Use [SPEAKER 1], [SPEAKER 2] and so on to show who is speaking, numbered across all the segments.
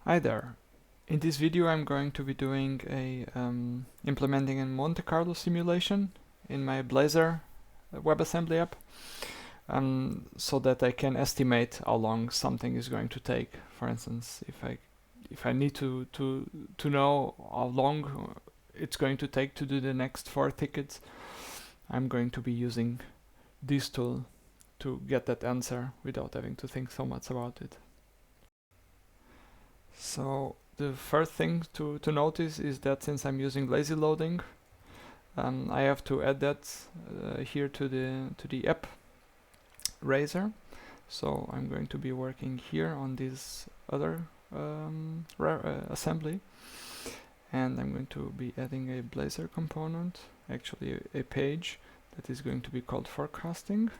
[SPEAKER 1] Hi there. In this video I'm going to be doing a implementing a Monte Carlo simulation in my Blazor WebAssembly app, so that I can estimate how long something is going to take. For instance, if I need to know how long it's going to take to do the next 4 tickets, I'm going to be using this tool to get that answer without having to think so much about it. So the first thing to notice is that since I'm using lazy loading, I have to add that here to the app razor. So I'm going to be working here on this other assembly, and I'm going to be adding a Blazor component, actually a page that is going to be called forecasting.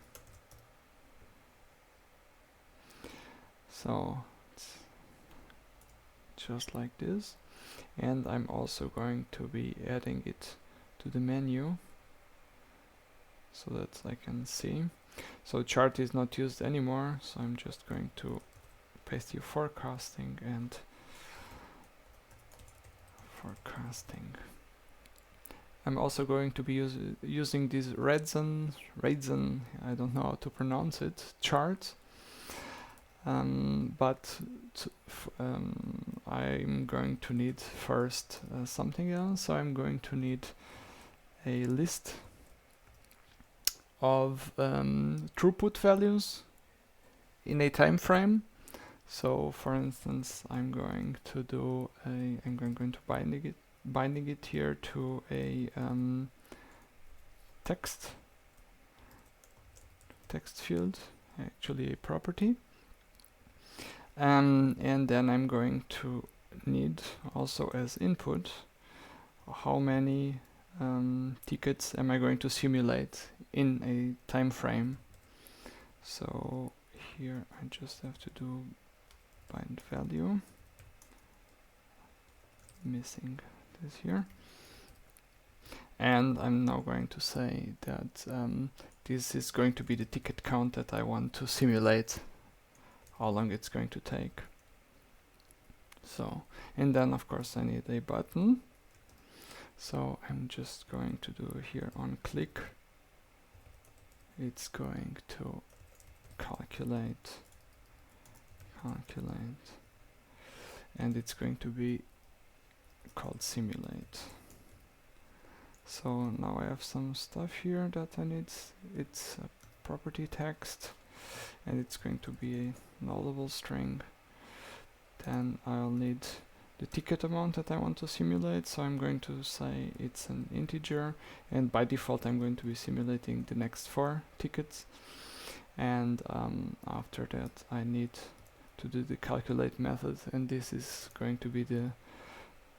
[SPEAKER 1] So it's just like this, and I'm also going to be adding it to the menu so that I can see. So chart is not used anymore, so I'm just going to paste here forecasting and forecasting. I'm also going to be using this Redzen, I don't know how to pronounce it, chart. But I'm going to need first something else. So I'm going to need a list of throughput values in a time frame. So for instance, I'm going to do I'm going to binding it here to a text field, actually a property. And then I'm going to need also as input how many tickets am I going to simulate in a time frame. So here I just have to do bind value, missing this here, and I'm now going to say that this is going to be the ticket count that I want to simulate, how long it's going to take. So, and then of course I need a button. So I'm just going to do here on click. It's going to calculate, and it's going to be called simulate. So now I have some stuff here that I need. It's a property text, and it's going to be a nullable string. Then I'll need the ticket amount that I want to simulate, so I'm going to say it's an integer, and by default I'm going to be simulating the next 4 tickets. And after that I need to do the calculate method, and this is going to be the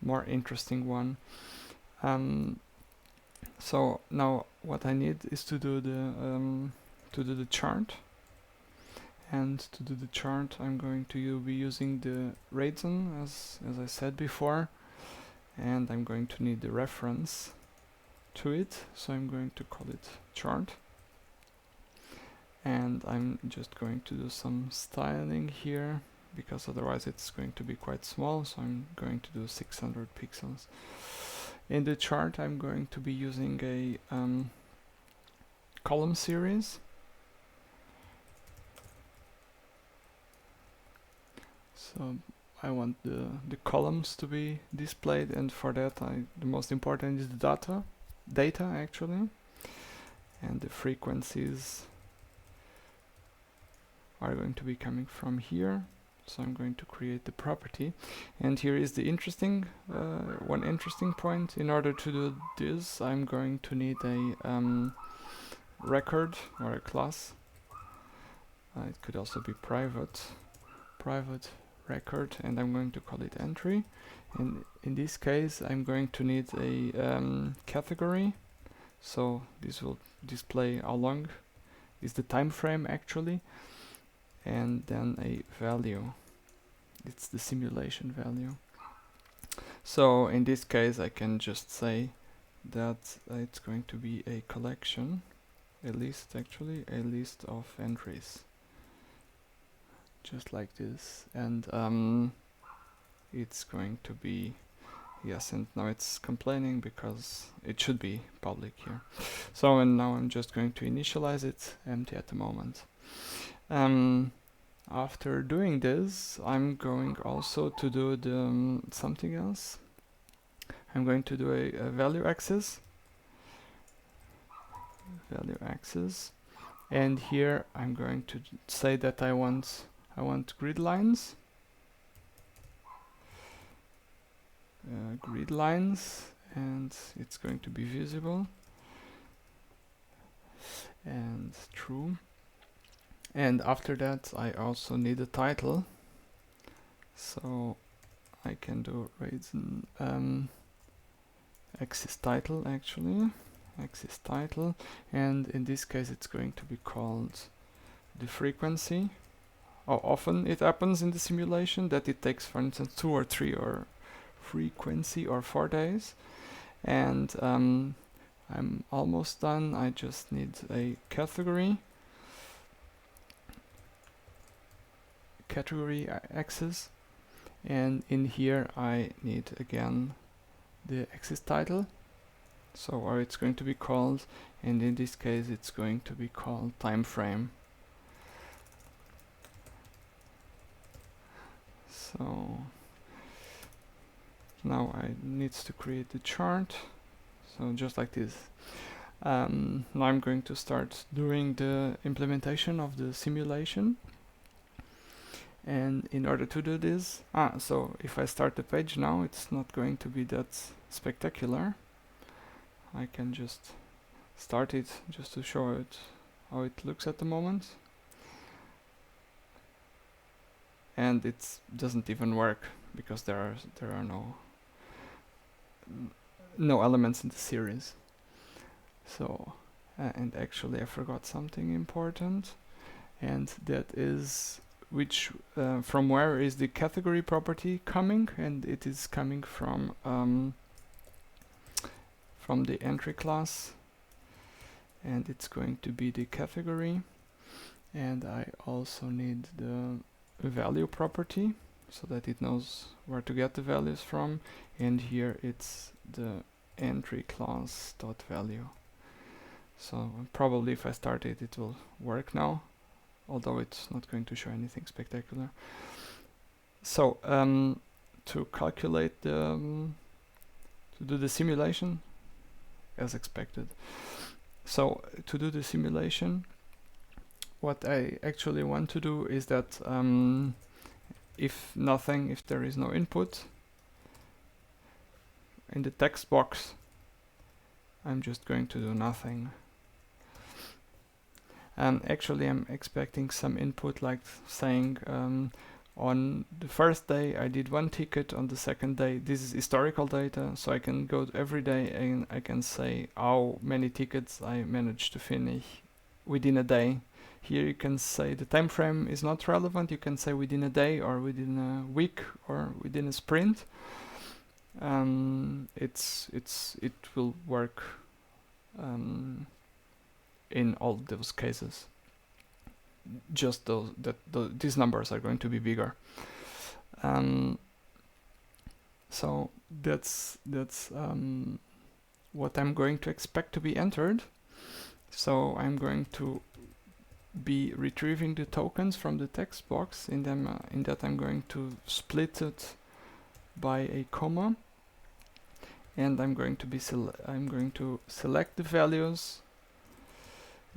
[SPEAKER 1] more interesting one. So now what I need is to do the chart. And to do the chart, I'm going to be using the Redzen, as I said before, and I'm going to need the reference to it, so I'm going to call it chart. And I'm just going to do some styling here, because otherwise it's going to be quite small, so I'm going to do 600 pixels. In the chart, I'm going to be using a column series. So I want the columns to be displayed, and for that the most important is the data actually, and the frequencies are going to be coming from here. So I'm going to create the property, and here is the interesting one interesting point. In order to do this, I'm going to need a record or a class. It could also be private record, and I'm going to call it entry. And in this case I'm going to need a category, so this will display how long is the time frame actually, and then a value, it's the simulation value. So in this case I can just say that it's going to be a collection, a list of entries, just like this. And it's going to be yes, and now it's complaining because it should be public here. So, and now I'm just going to initialize it empty at the moment. After doing this, I'm going also to do the something else. I'm going to do a value axis, and here I'm going to say that I want grid lines, and it's going to be visible and true. And after that, I also need a title, so I can do axis title, and in this case it's going to be called the frequency. How often it happens in the simulation that it takes, for instance, 2 or 3 or frequency or 4 days. And I'm almost done. I just need a category axis, and in here I need again the axis title, so or it's going to be called, and in this case it's going to be called time frame. So now I need to create the chart, so just like this. Now I'm going to start doing the implementation of the simulation. And in order to do this, so if I start the page now, it's not going to be that spectacular. I can just start it just to show it how it looks at the moment. And it doesn't even work because there are no elements in the series. So, and actually I forgot something important, and that is from where is the category property coming, and it is coming from the entry class, and it's going to be the category. And I also need the value property so that it knows where to get the values from, and here it's the entry class dot value. So probably if I start it, it will work now, although it's not going to show anything spectacular. So to calculate to do the simulation as expected. So to do the simulation, what I actually want to do is that if there is no input in the text box, I'm just going to do nothing. Actually, I'm expecting some input, like saying on the first day I did 1 ticket, on the second day, this is historical data, so I can go every day and I can say how many tickets I managed to finish within a day. Here you can say the time frame is not relevant, you can say within a day or within a week or within a sprint. It will work in all those cases. Just these numbers are going to be bigger. So that's what I'm going to expect to be entered. So I'm going to be retrieving the tokens from the text box. In that I'm going to split it by a comma, and I'm going to select the values,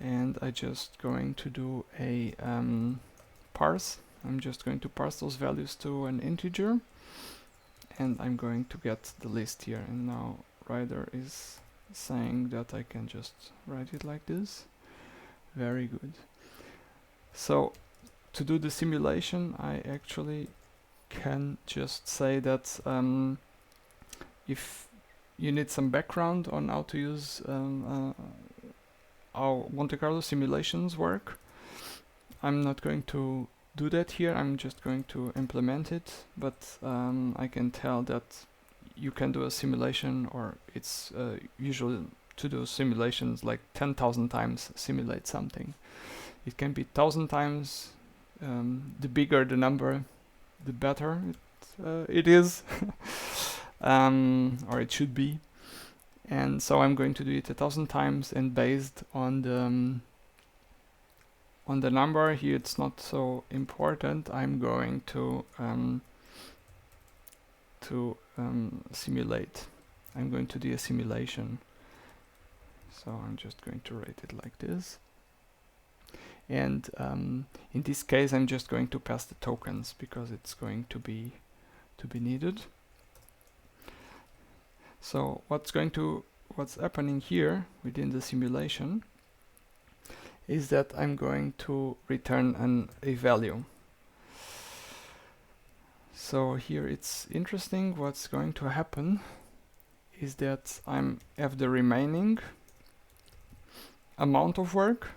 [SPEAKER 1] and I'm just going to do a parse. I'm just going to parse those values to an integer, and I'm going to get the list here. And now Rider is saying that I can just write it like this. Very good. So to do the simulation, I actually can just say that if you need some background on how to use how Monte Carlo simulations work, I'm not going to do that here. I'm just going to implement it, but I can tell that you can do a simulation, or it's usual to do simulations like 10,000 times simulate something. It can be 1,000 times. The bigger the number, the better. it is, or it should be. And so I'm going to do it 1,000 times, and based on the number here, it's not so important. I'm going to simulate. I'm going to do a simulation. So I'm just going to write it like this. And in this case, I'm just going to pass the tokens because it's going to be needed. So what's happening here within the simulation is that I'm going to return a value. So here it's interesting. What's going to happen is that I have the remaining amount of work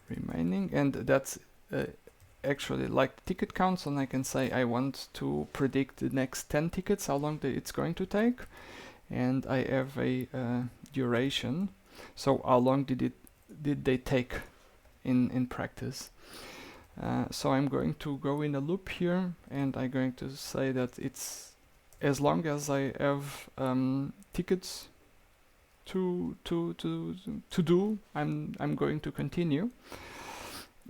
[SPEAKER 1] remaining, and that's actually like ticket counts, and I can say I want to predict the next 10 tickets, how long it's going to take, and I have a duration, so how long did they take in practice. So I'm going to go in a loop here, and I'm going to say that it's as long as I have tickets to do, I'm going to continue.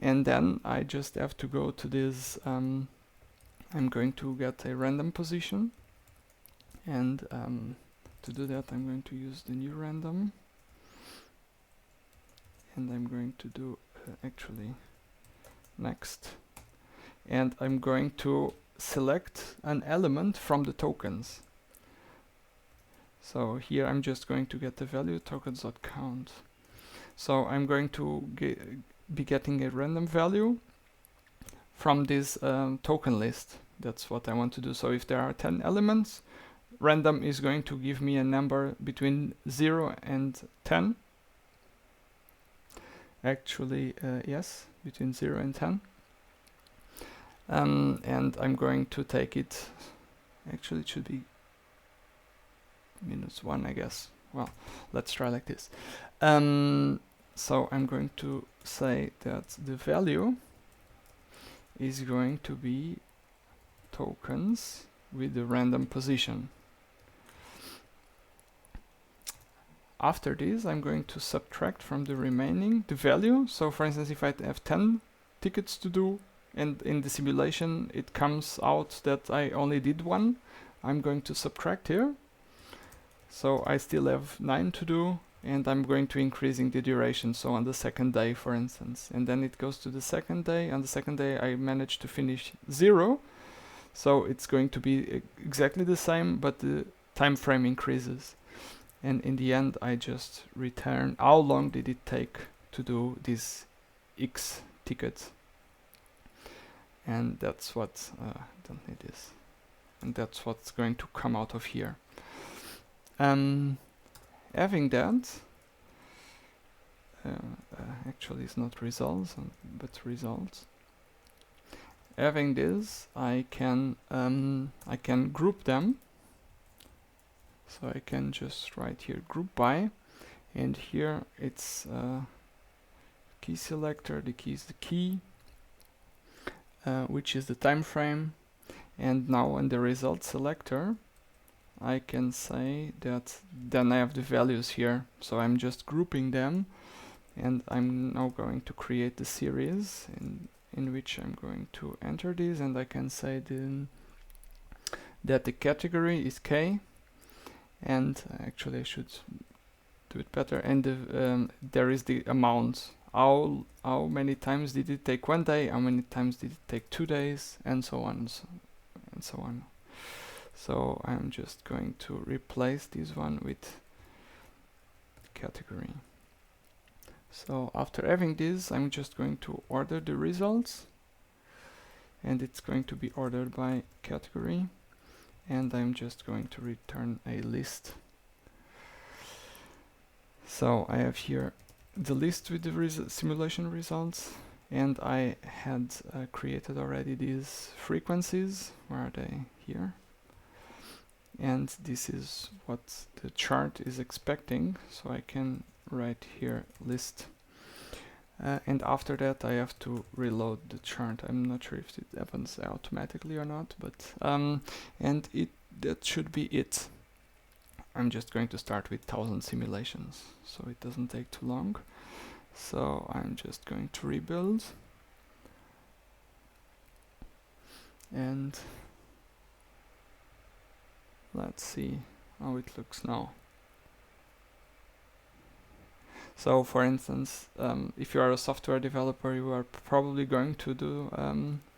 [SPEAKER 1] And then I just have to go to this, I'm going to get a random position, and to do that I'm going to use the new random, and I'm going to do actually next, and I'm going to select an element from the tokens. So here I'm just going to get the value tokens.count. So I'm going to be getting a random value from this token list. That's what I want to do. So if there are 10 elements, random is going to give me a number between 0 and 10. Actually, yes, between 0 and 10. And I'm going to take it, actually it should be -1, I guess. Well, let's try like this. So I'm going to say that the value is going to be tokens with the random position. After this, I'm going to subtract from the remaining the value. So for instance, if I have 10 tickets to do, and in the simulation it comes out that I only did 1, I'm going to subtract here. So I still have 9 to do, and I'm going to increasing the duration. So on the second day, for instance, and then it goes to the second day. On the second day, I managed to finish 0. So it's going to be exactly the same, but the time frame increases. And in the end, I just return how long did it take to do this X ticket. And that's what, don't need this. And that's what's going to come out of here. Having that, actually it's not results, but results. Having this, I can group them. So I can just write here group by, and here it's key selector. The key is the key, which is the time frame, and now in the result selector, I can say that then I have the values here. So I'm just grouping them, and I'm now going to create the series in which I'm going to enter this, and I can say that the category is K. And actually I should do it better, and there is the amount, how many times did it take 1 day, how many times did it take 2 days, and so on and so on. So I'm just going to replace this one with category. So after having this, I'm just going to order the results, and it's going to be ordered by category. And I'm just going to return a list. So I have here the list with the simulation results, and I had created already these frequencies. Where are they? Here. And this is what the chart is expecting, so I can write here list. and after that I have to reload the chart. I'm not sure if it happens automatically or not, but and that should be it. I'm just going to start with 1000 simulations, so it doesn't take too long. So I'm just going to rebuild, and let's see how it looks now. So for instance, if you are a software developer, you are probably going to do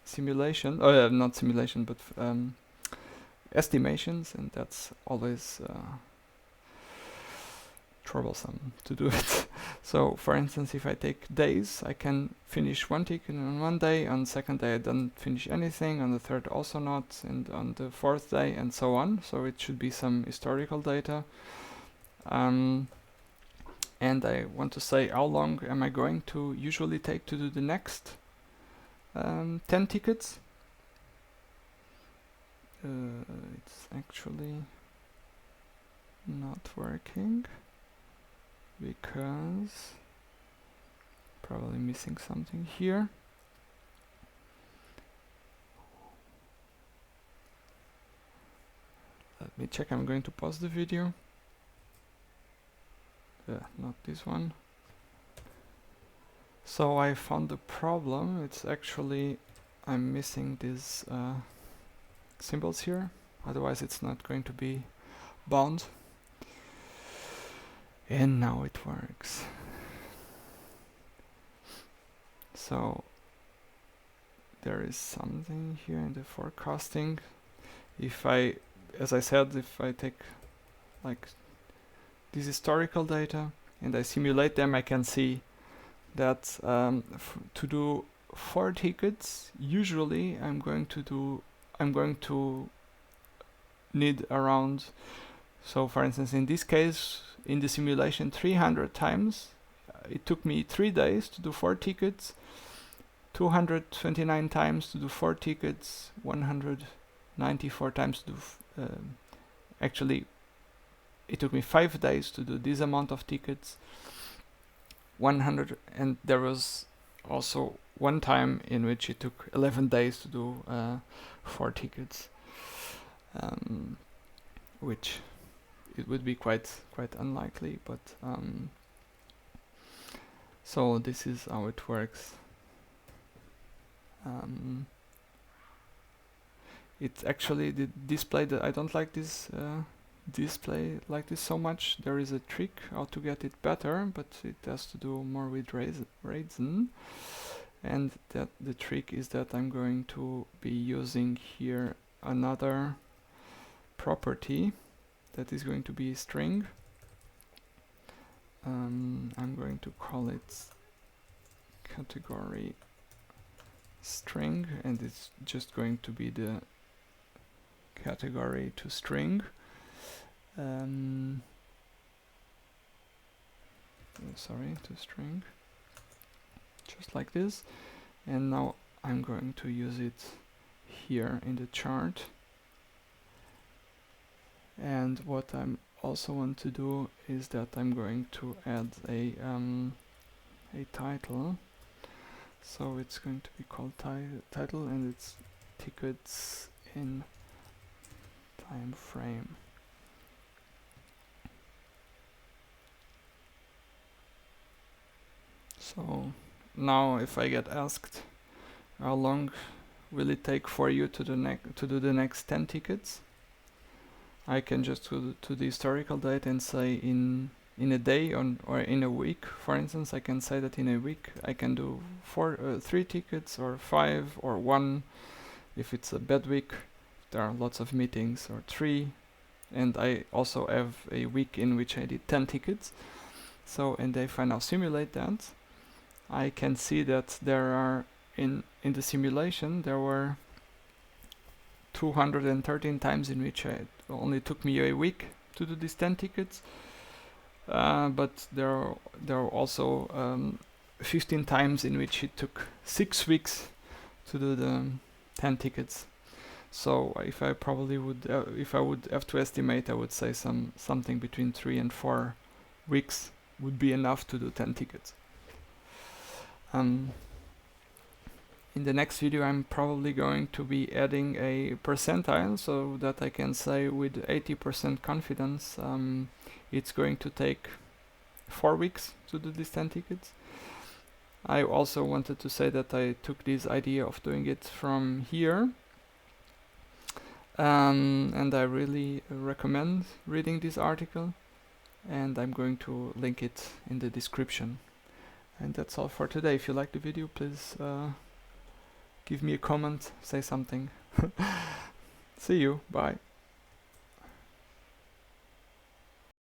[SPEAKER 1] simulation, not simulation, but estimations, and that's always troublesome to do it. So for instance, if I take days, I can finish one ticket on one day, on the second day I don't finish anything, on the third also not, and on the fourth day, and so on. So it should be some historical data. And I want to say how long am I going to usually take to do the next 10 tickets. It's actually not working because probably missing something here. Let me check. I'm going to pause the video. Not this one. So I found the problem. It's actually I'm missing these symbols here, otherwise it's not going to be bound. And now it works. So there is something here in the forecasting. If I, as I said, if I take like these historical data and I simulate them, I can see that to do 4 tickets, usually I'm going to need around, so for instance in this case, in the simulation 300 times, it took me 3 days to do 4 tickets, 229 times to do 4 tickets, 194 times to do, actually it took me 5 days to do this amount of tickets, 100, and there was also one time in which it took 11 days to do 4 tickets, which it would be quite unlikely, but so this is how it works. It's actually the display that I don't like this display like this so much. There is a trick how to get it better, but it has to do more with reason, and that the trick is that I'm going to be using here another property that is going to be a string. I'm going to call it category string, and it's just going to be the category to string. Sorry, to string, just like this. And now I'm going to use it here in the chart. And what I'm also want to do is that I'm going to add a title. So it's going to be called title, and it's tickets in time frame. So now if I get asked how long will it take for you to do the next 10 tickets, I can just go to the historical data and say in a day or in a week. For instance, I can say that in a week I can do 3 tickets or 5 or 1 if it's a bad week, there are lots of meetings, or 3, and I also have a week in which I did 10 tickets. So, and if I now simulate that, I can see that there are in the simulation there were 213 times in which it only took me a week to do these 10 tickets, but there are also 15 times in which it took 6 weeks to do the 10 tickets. So if I probably would, if I would have to estimate, I would say something between 3 and 4 weeks would be enough to do 10 tickets. In the next video I'm probably going to be adding a percentile so that I can say with 80% confidence it's going to take 4 weeks to do these 10 tickets. I also wanted to say that I took this idea of doing it from here, and I really recommend reading this article, and I'm going to link it in the description. And that's all for today. If you like the video, please give me a comment, say something. See you, bye.